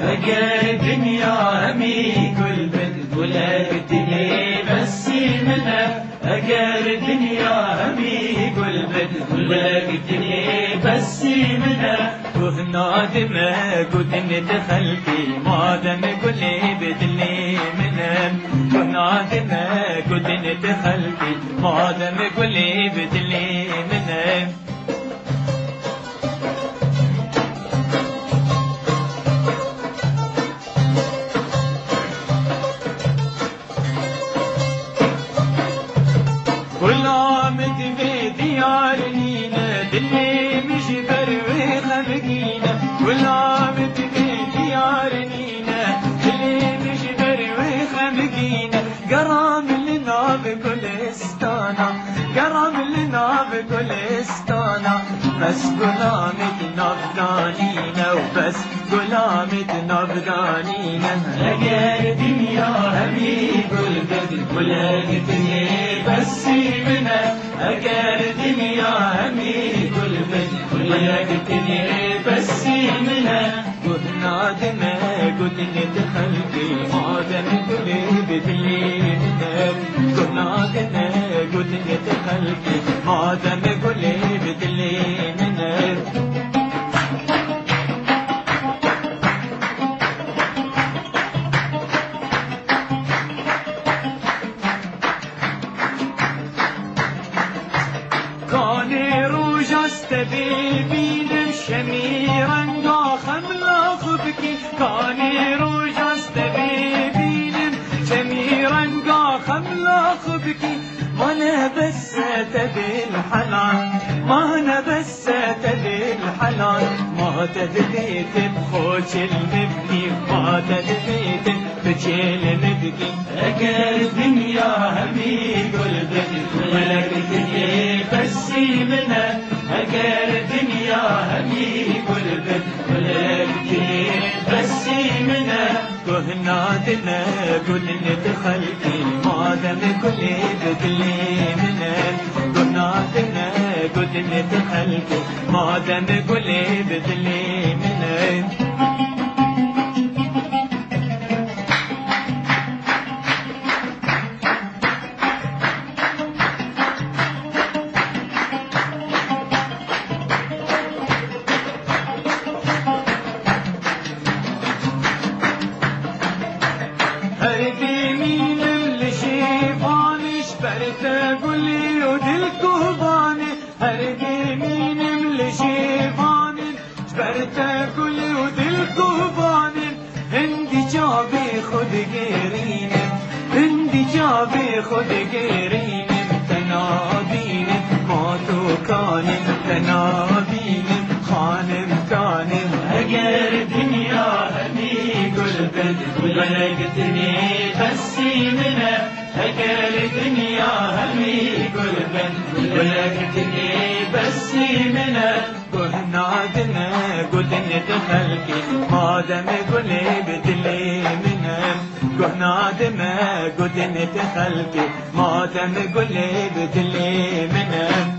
الدنيا همي كل بد ولا بدي بس منها أجار الدنيا همي كل بد ولا بدي بس منها وهنا دمى قد ندخل في ما دم كل بدلي منها وهنا دمى قد ندخل في ما دم كل بدلي منها والعامد بديار لينا دلي مجبر وخمقينا والعامد بديار لينا دلي مجبر وخمقينا قرام لنا بكل استانا قرام لنا بكل استانا بس غلامد نبضانينا وبس غلامد نبضانينا لقى دنيا همي كل بدر ولا قدني بس منها أجار الدنيا همي كل بد ولا قدني بس منها وهنا دمى قد ندخل في آدم كل بدلي منها وهنا دمى قد ندخل في آدم كل بدلي منها كاني روجست بيبين شميرا داخم لاخبكي كاني روجست بيبين شميرا داخم لاخبكي ما نبست بالحنان ما نبست بالحنان ما تدريت بخوش المبكي ما تدريت بجيل مبكي أجر الدنيا همي كل بدر ولا بدي بس منها أجر الدنيا همي كل بدر ولا بدي بس منها كهنا دنا كل ندخل في ما دم كل بدلي منها كهنا دنا كل ندخل في ما دم كل بدلي منها هربي مين اللي شيفاني شبرت قولي ودل كوباني هربي مين اللي شيفاني شبرت قولي ودل كوباني هندي جابي خد غيرين هندي جابي خد غيرين تنادين ما تو كان تنادين خانم كان أجر الدنيا همي كل بدر ولا قدني بس منها أجر الدنيا همي كل بدر ولا قدني بس منها كهنا دنا قد ندخل في ما دم كل بدلي منها كهنا دما قد ندخل في ما دم كل بدلي منها